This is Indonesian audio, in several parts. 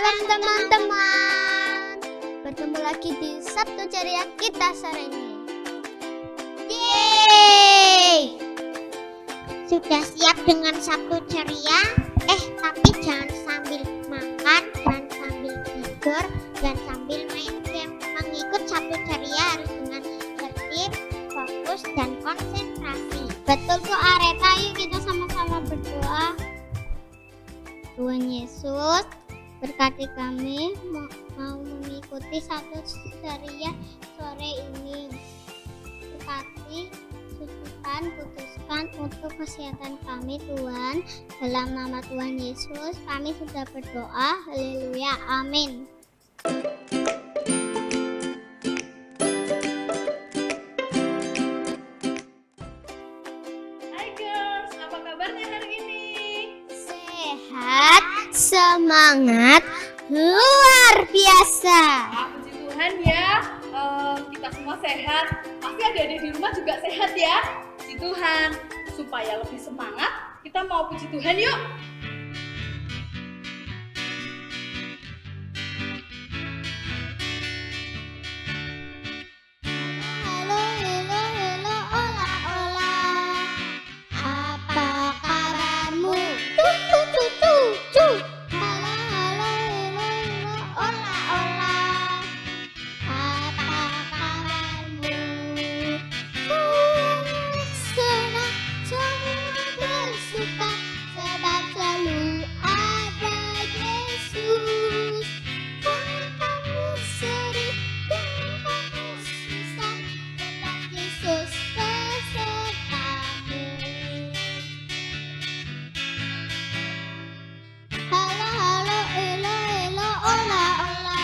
Shalom teman-teman. Bertemu lagi di Sabtu Ceria kita sore ini. Yeay! Sudah siap dengan Sabtu Ceria? Tapi jangan sambil makan dan sambil tidur dan sambil main game. Mengikut Sabtu Ceria harus dengan tertib, fokus dan konsentrasi. Betul kok Areta, yuk kita sama-sama berdoa. Tuhan Yesus, berkati kami mau mengikuti Sabtu Ceria sore ini. Berkati, putuskan untuk kesehatan kami Tuhan. Dalam nama Tuhan Yesus kami sudah berdoa. Haleluya, amin. Hai girls, apa kabarnya hari ini? Sehat, semangat, luar biasa. Puji Tuhan ya, kita semua sehat. Pasti adik-adik di rumah juga sehat ya. Puji Tuhan, supaya lebih semangat, kita mau puji Tuhan yuk. Halo, halo, halo, ola, ola. Apa kabarmu? Cu. Halo, halo, halo, halo, ola, ola. Apa kabarmu? Senang, semua bersuka, sebab selalu ada Yesus. Jangan kamu sedih, jangan kamu susah, sebab Yesus besertamu. Halo, halo, elo, elo, ola, ola.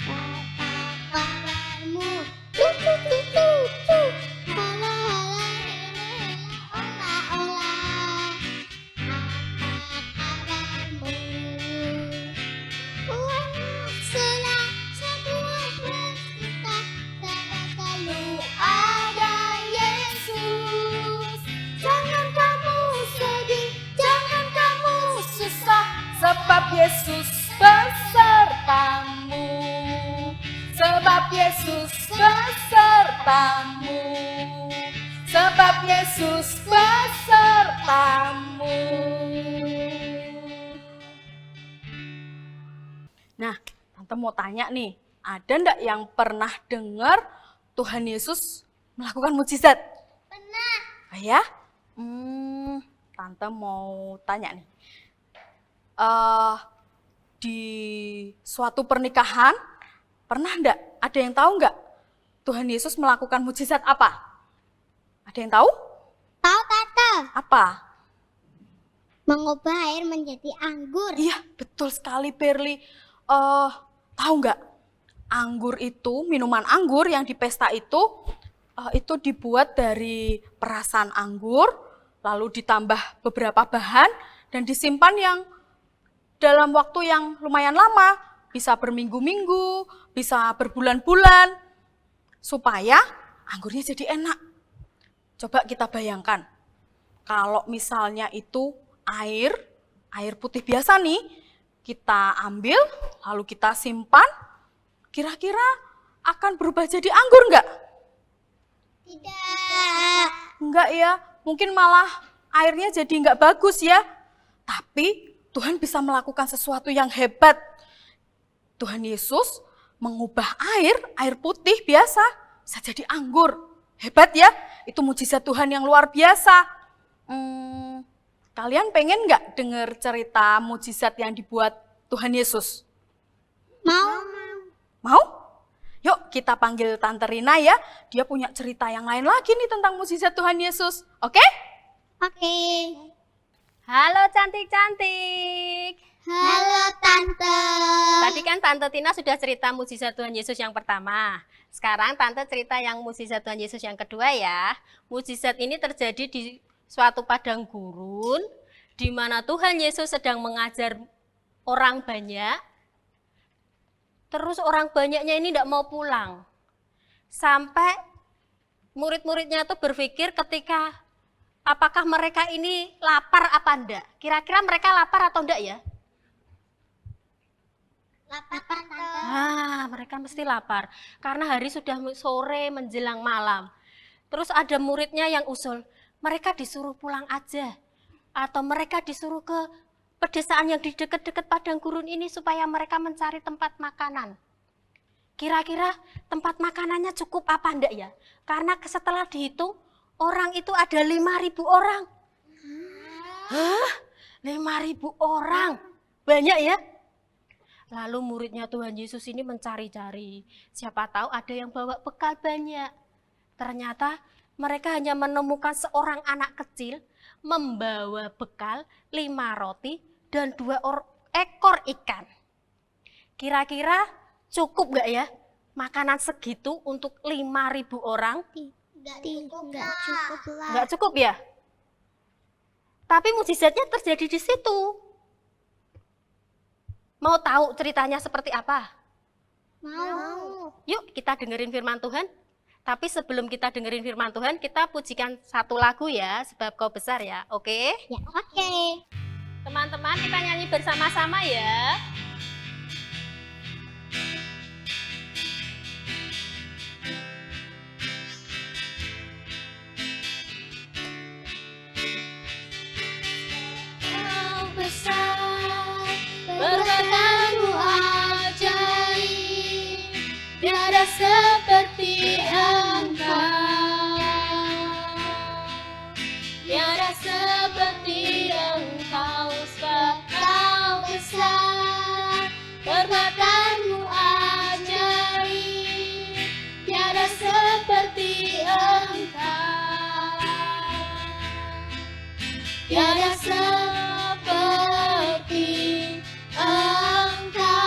Apa kabarmu? Cu. Halo, halo, elo, elo, ola, ola. Apa kabarmu? Senang, semua bersuka, sebab selalu ada Yesus. Jangan kamu sedih, jangan kamu susah, Sebab Yesus besertamu. Sebab Yesus besertamu. Sebab Yesus besertamu. Nah, Tante mau tanya nih, ada ndak yang pernah dengar Tuhan Yesus melakukan mukjizat? Benar. Ya? Tante mau tanya nih. Di suatu pernikahan, pernah ndak ada yang tahu nggak Tuhan Yesus melakukan mukjizat apa? Ada yang tahu? Tahu Tante? Apa? Mengubah air menjadi anggur. Iya, betul sekali Perli. Tahu nggak? Anggur itu, minuman anggur yang di pesta itu dibuat dari perasan anggur, lalu ditambah beberapa bahan dan disimpan yang dalam waktu yang lumayan lama, bisa berminggu-minggu, bisa berbulan-bulan, supaya anggurnya jadi enak. Coba kita bayangkan, kalau misalnya itu air putih biasa nih, kita ambil, lalu kita simpan, kira-kira akan berubah jadi anggur enggak? Tidak. Enggak ya, mungkin malah airnya jadi enggak bagus ya. Tapi Tuhan bisa melakukan sesuatu yang hebat. Tuhan Yesus mengubah air putih biasa, bisa jadi anggur. Hebat ya, itu mujizat Tuhan yang luar biasa. Kalian pengen enggak dengar cerita mujizat yang dibuat Tuhan Yesus? Mau? Mau? Yuk kita panggil Tante Rina ya, dia punya cerita yang lain lagi nih tentang mujizat Tuhan Yesus. Oke? Oke. Halo cantik-cantik. Halo Tante. Tadi kan Tante Tina sudah cerita mukjizat Tuhan Yesus yang pertama. Sekarang Tante cerita yang mukjizat Tuhan Yesus yang kedua ya. Mukjizat ini terjadi di suatu padang gurun, di mana Tuhan Yesus sedang mengajar orang banyak. Terus orang banyaknya ini tidak mau pulang. Sampai murid-muridnya itu berpikir ketika apakah mereka ini lapar apa enggak? Kira-kira mereka lapar atau enggak ya? Lapar, Tante. Mereka mesti lapar karena hari sudah sore menjelang malam. Terus ada muridnya yang usul, mereka disuruh pulang aja atau mereka disuruh ke pedesaan yang di dekat-dekat padang gurun ini supaya mereka mencari tempat makanan. Kira-kira tempat makanannya cukup apa enggak ya? Karena setelah dihitung, orang itu ada 5.000 orang. Hah? 5.000 orang? Banyak ya? Lalu muridnya Tuhan Yesus ini mencari-cari. Siapa tahu ada yang bawa bekal banyak. Ternyata mereka hanya menemukan seorang anak kecil membawa bekal 5 roti dan 2 ekor ikan. Kira-kira cukup nggak ya makanan segitu untuk 5.000 orang? Enggak cukup lah. Nggak cukup ya? Tapi mukjizatnya terjadi di situ. Mau tahu ceritanya seperti apa? Mau. Yuk kita dengerin firman Tuhan. Tapi sebelum kita dengerin firman Tuhan, kita pujikan satu lagu ya, sebab Kau besar ya, oke? Ya, oke. Teman-teman, kita nyanyi bersama-sama ya. Kau besar, perbuatanmu ajaib, tiada seperti Engkau, tiada seperti Engkau, sebab Kau besar, perbuatanmu ajaib, tiada seperti Engkau, tiada seperti Engkau,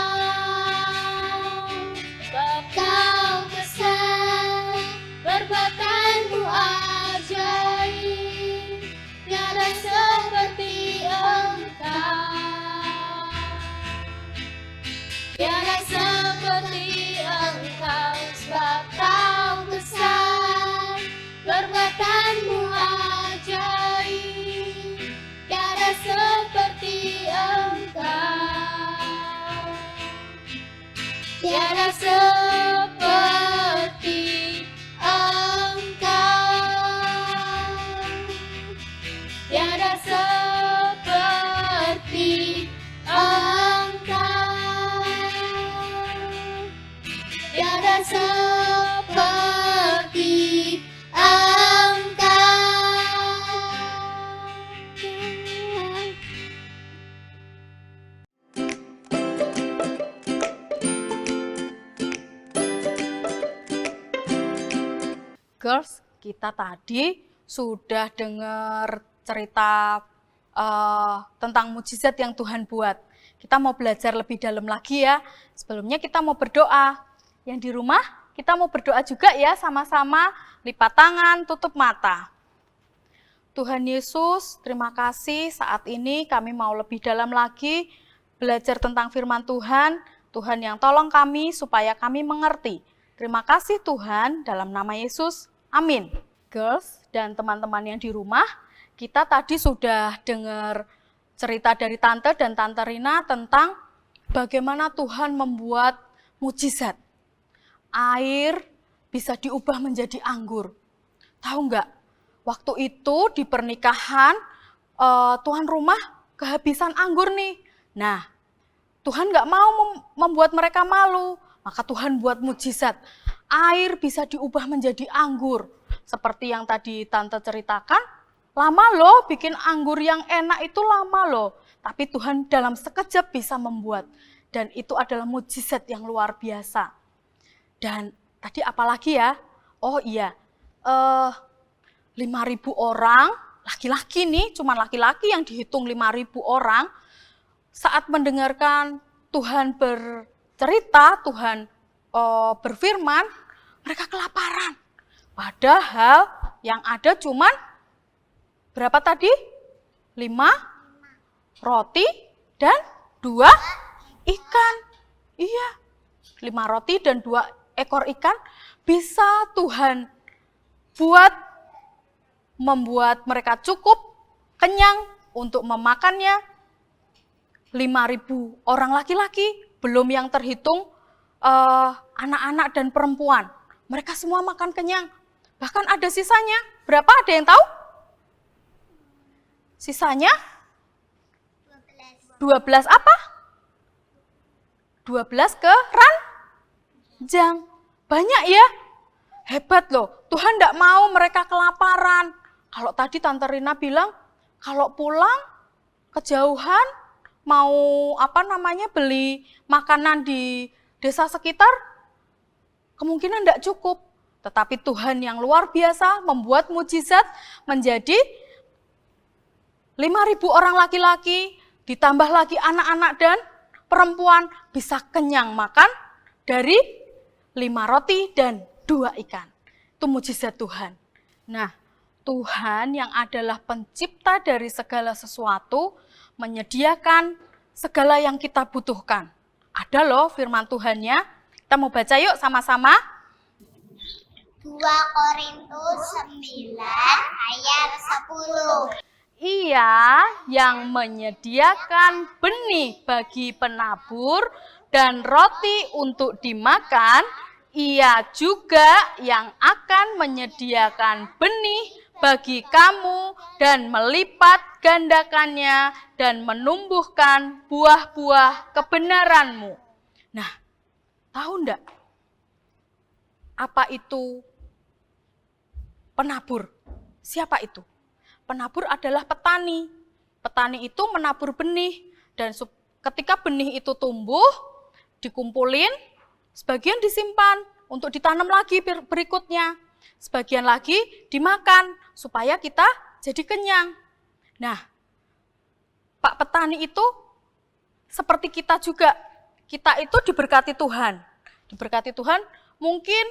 sebab Kau besar, perbuatanmu ajaib, tiada seperti Engkau, tiada seperti Engkau, sebab Kau besar, perbuatanmu ajaib, tiada seperti Engkau, tiada seperti Engkau, tiada seperti Engkau, tiada seperti Engkau. Girls, kita tadi sudah dengar cerita tentang mujizat yang Tuhan buat. Kita mau belajar lebih dalam lagi ya. Sebelumnya kita mau berdoa. Yang di rumah kita mau berdoa juga ya, sama-sama lipat tangan, tutup mata. Tuhan Yesus, terima kasih saat ini kami mau lebih dalam lagi belajar tentang firman Tuhan. Tuhan yang tolong kami supaya kami mengerti. Terima kasih Tuhan, dalam nama Yesus, amin. Girls dan teman-teman yang di rumah, kita tadi sudah dengar cerita dari Tante dan Tante Rina tentang bagaimana Tuhan membuat mujizat. Air bisa diubah menjadi anggur. Tahu nggak? Waktu itu di pernikahan tuan rumah kehabisan anggur nih. Nah, Tuhan nggak mau membuat mereka malu, maka Tuhan buat mujizat. Air bisa diubah menjadi anggur. Seperti yang tadi Tante ceritakan, lama loh bikin anggur yang enak itu lama loh. Tapi Tuhan dalam sekejap bisa membuat. Dan itu adalah mujizat yang luar biasa. Dan tadi apalagi ya? Oh iya, 5.000 orang, laki-laki nih, cuma laki-laki yang dihitung 5.000 orang, saat mendengarkan Tuhan bercerita, Tuhan berfirman, mereka kelaparan. Padahal yang ada cuman berapa tadi? 5 roti dan 2 ikan. Iya, 5 roti dan 2 ekor ikan bisa Tuhan membuat mereka cukup kenyang untuk memakannya 5.000 orang laki-laki. belum yang terhitung anak-anak dan perempuan. Mereka semua makan kenyang. Bahkan ada sisanya. Berapa? Ada yang tahu? Sisanya? 12 apa? 12 keranjang. Banyak ya? Hebat loh. Tuhan tidak mau mereka kelaparan. Kalau tadi Tante Rina bilang, kalau pulang kejauhan, mau beli makanan di desa sekitar, kemungkinan tidak cukup. Tetapi Tuhan yang luar biasa membuat mujizat menjadi 5.000 orang laki-laki, ditambah lagi anak-anak dan perempuan bisa kenyang makan dari 5 roti dan 2 ikan. Itu mujizat Tuhan. Nah, Tuhan yang adalah pencipta dari segala sesuatu menyediakan segala yang kita butuhkan. Ada loh firman Tuhannya. Kita mau baca yuk sama-sama. 2 Korintus 9 ayat 10. Ia yang menyediakan benih bagi penabur dan roti untuk dimakan, ia juga yang akan menyediakan benih bagi kamu dan melipat gandakannya dan menumbuhkan buah-buah kebenaranmu. Nah, tahu enggak apa itu penabur? Siapa itu? Penabur adalah petani. Petani itu menabur benih dan ketika benih itu tumbuh, dikumpulin, sebagian disimpan untuk ditanam lagi berikutnya. Sebagian lagi dimakan supaya kita jadi kenyang. Nah, Pak petani itu seperti kita juga. Kita itu diberkati Tuhan. Diberkati Tuhan mungkin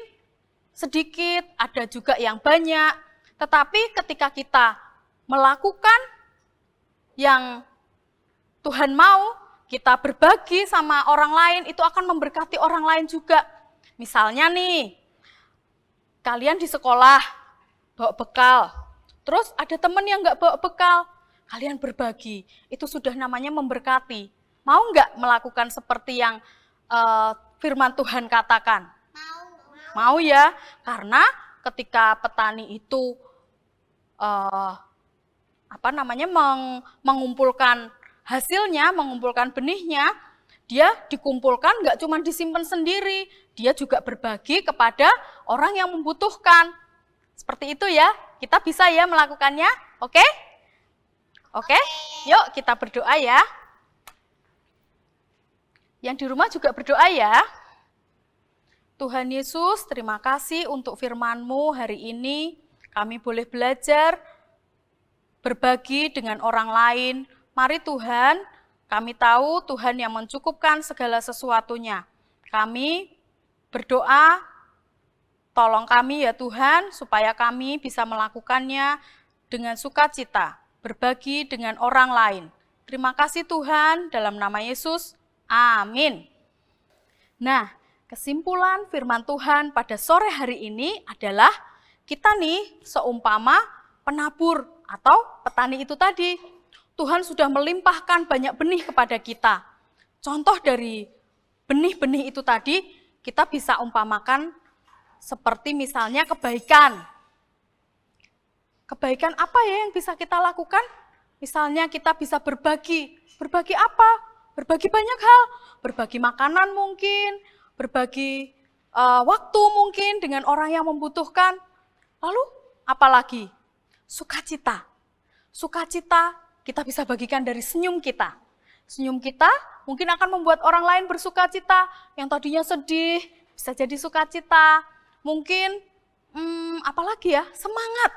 sedikit, ada juga yang banyak. Tetapi ketika kita melakukan yang Tuhan mau, kita berbagi sama orang lain, itu akan memberkati orang lain juga. Misalnya nih, kalian di sekolah bawa bekal, terus ada teman yang nggak bawa bekal, kalian berbagi, itu sudah namanya memberkati. Mau nggak melakukan seperti yang firman Tuhan katakan? Mau ya, karena ketika petani itu mengumpulkan hasilnya, mengumpulkan benihnya, dia dikumpulkan nggak cuma disimpan sendiri, dia juga berbagi kepada orang yang membutuhkan. Seperti itu ya, kita bisa ya melakukannya, oke? Oke, yuk kita berdoa ya. Yang di rumah juga berdoa ya. Tuhan Yesus, terima kasih untuk firman-Mu hari ini. Kami boleh belajar berbagi dengan orang lain. Mari Tuhan, kami tahu Tuhan yang mencukupkan segala sesuatunya. Kami berdoa, tolong kami ya Tuhan, supaya kami bisa melakukannya dengan sukacita, berbagi dengan orang lain. Terima kasih Tuhan, dalam nama Yesus, amin. Nah, kesimpulan firman Tuhan pada sore hari ini adalah kita nih seumpama penabur atau petani itu tadi. Tuhan sudah melimpahkan banyak benih kepada kita. Contoh dari benih-benih itu tadi, kita bisa umpamakan seperti misalnya kebaikan. Kebaikan apa ya yang bisa kita lakukan? Misalnya kita bisa berbagi. Berbagi apa? Berbagi banyak hal. Berbagi makanan mungkin, berbagi waktu mungkin dengan orang yang membutuhkan. Lalu apalagi? Sukacita. Sukacita kita bisa bagikan dari senyum kita. Senyum kita mungkin akan membuat orang lain bersukacita. Yang tadinya sedih bisa jadi sukacita. Mungkin apalagi ya? Semangat.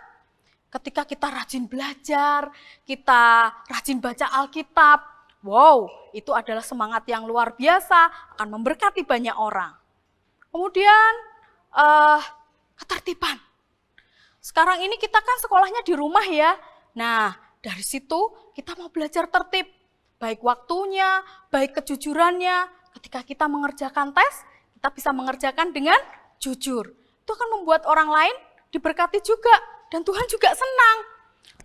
Ketika kita rajin belajar, kita rajin baca Alkitab. Wow, itu adalah semangat yang luar biasa, akan memberkati banyak orang. Kemudian ketertiban. Sekarang ini kita kan sekolahnya di rumah ya. Nah, dari situ kita mau belajar tertib. Baik waktunya, baik kejujurannya. Ketika kita mengerjakan tes, kita bisa mengerjakan dengan jujur. Itu akan membuat orang lain diberkati juga. Dan Tuhan juga senang.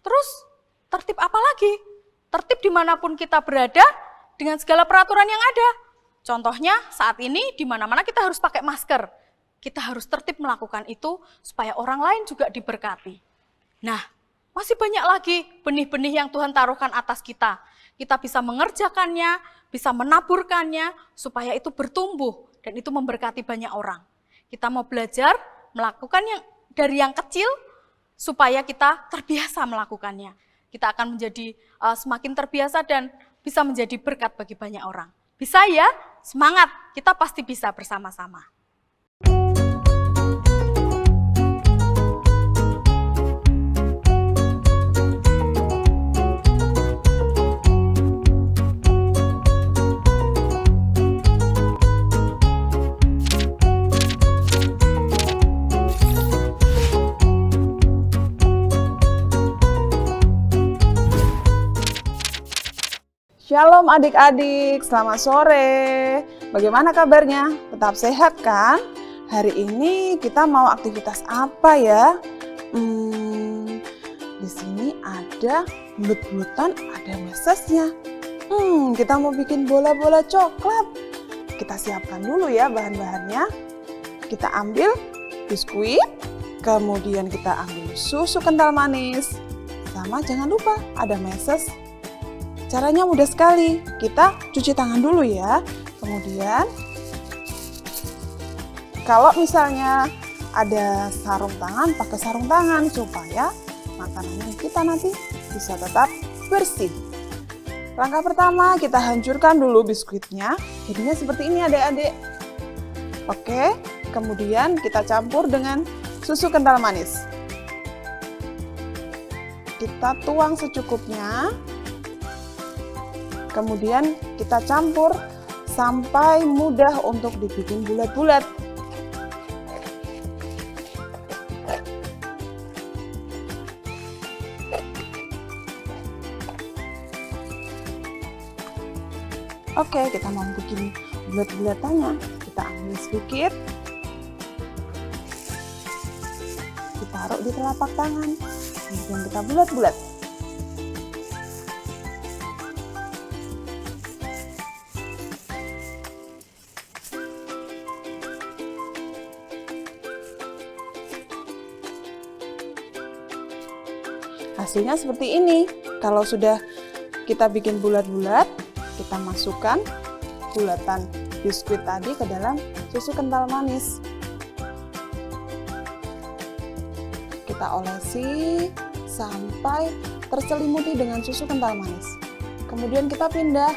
Terus tertib apa lagi? Tertib dimanapun kita berada dengan segala peraturan yang ada. Contohnya saat ini di mana-mana kita harus pakai masker. Kita harus tertib melakukan itu supaya orang lain juga diberkati. Nah, masih banyak lagi benih-benih yang Tuhan taruhkan atas kita. Kita bisa mengerjakannya, bisa menaburkannya supaya itu bertumbuh dan itu memberkati banyak orang. Kita mau belajar melakukan yang dari yang kecil supaya kita terbiasa melakukannya. Kita akan menjadi semakin terbiasa dan bisa menjadi berkat bagi banyak orang. Bisa ya? Semangat, kita pasti bisa bersama-sama. Shalom adik-adik, selamat sore. Bagaimana kabarnya? Tetap sehat kan? Hari ini kita mau aktivitas apa ya? Di sini ada bulut-bulutan, ada mesesnya. Kita mau bikin bola-bola coklat. Kita siapkan dulu ya bahan-bahannya. Kita ambil biskuit, kemudian kita ambil susu kental manis. Sama jangan lupa ada meses. Caranya mudah sekali, kita cuci tangan dulu ya. Kemudian, kalau misalnya ada sarung tangan, pakai sarung tangan supaya makanan kita nanti bisa tetap bersih. Langkah pertama, kita hancurkan dulu biskuitnya. Jadinya seperti ini adik-adik. Oke, kemudian kita campur dengan susu kental manis. Kita tuang secukupnya. Kemudian kita campur sampai mudah untuk dibikin bulat-bulat. Oke, kita mau bikin bulat-bulatannya. Kita ambil sedikit. Ditaruh di telapak tangan. Kemudian kita bulat-bulat. Hasilnya seperti ini. Kalau sudah kita bikin bulat-bulat, kita masukkan bulatan biskuit tadi ke dalam susu kental manis. Kita olesi sampai terselimuti dengan susu kental manis. Kemudian kita pindah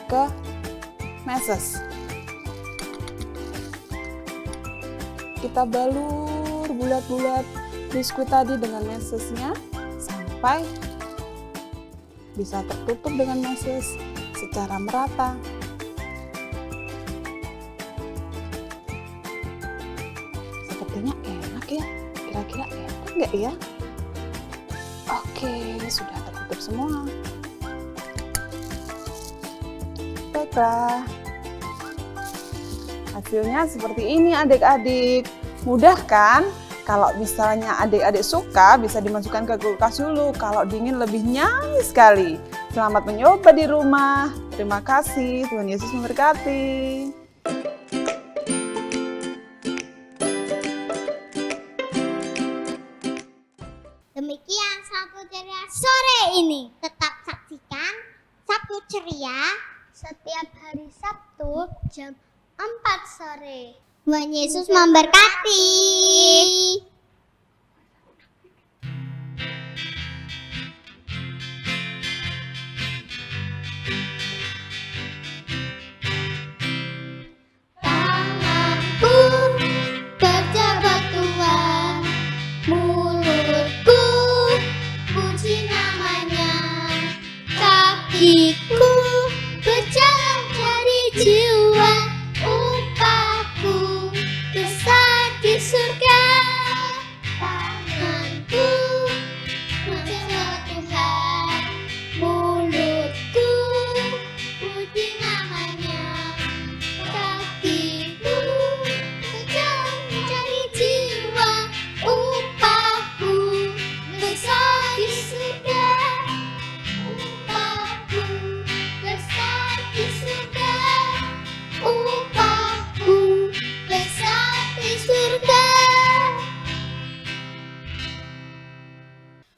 ke meses. Kita balur bulat-bulat biskuit tadi dengan mesesnya sampai bisa tertutup dengan meses secara merata. Sepertinya enak ya, kira-kira enak nggak ya? Oke, sudah tertutup semua. Baiklah, hasilnya seperti ini adik-adik. Mudah kan? Kalau misalnya adik-adik suka, bisa dimasukkan ke kulkas dulu. Kalau dingin lebih nyanyi sekali. Selamat mencoba di rumah. Terima kasih, Tuhan Yesus memberkati. Demikian Sabtu Ceria sore ini. Tetap saksikan Sabtu Ceria setiap hari Sabtu jam 4 sore. Tuhan Yesus memberkati. Tanganku berjabat Tuhan, mulutku puji namanya, kakiku berjalan cari jiwa, upahku besar di surga.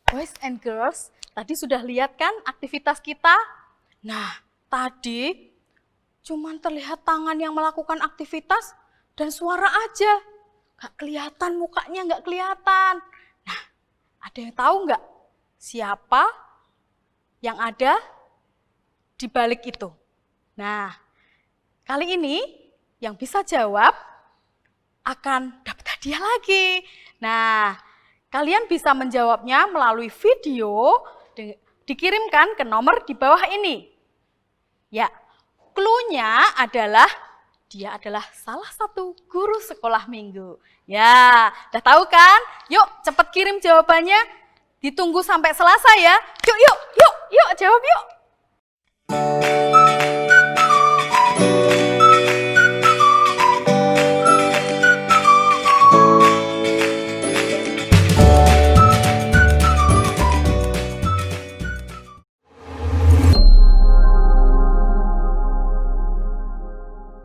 Boys and girls, tadi sudah lihat kan aktivitas kita? Nah, tadi cuman terlihat tangan yang melakukan aktivitas dan suara aja. Gak kelihatan mukanya, gak kelihatan. Nah, ada yang tahu nggak siapa yang ada di balik itu? Nah, kali ini yang bisa jawab akan dapat hadiah lagi. Nah, kalian bisa menjawabnya melalui video dikirimkan ke nomor di bawah ini. Ya, clue-nya adalah dia adalah salah satu guru sekolah minggu. Ya, udah tahu kan? Yuk, cepat kirim jawabannya. Ditunggu sampai Selasa ya. Yuk, jawab yuk.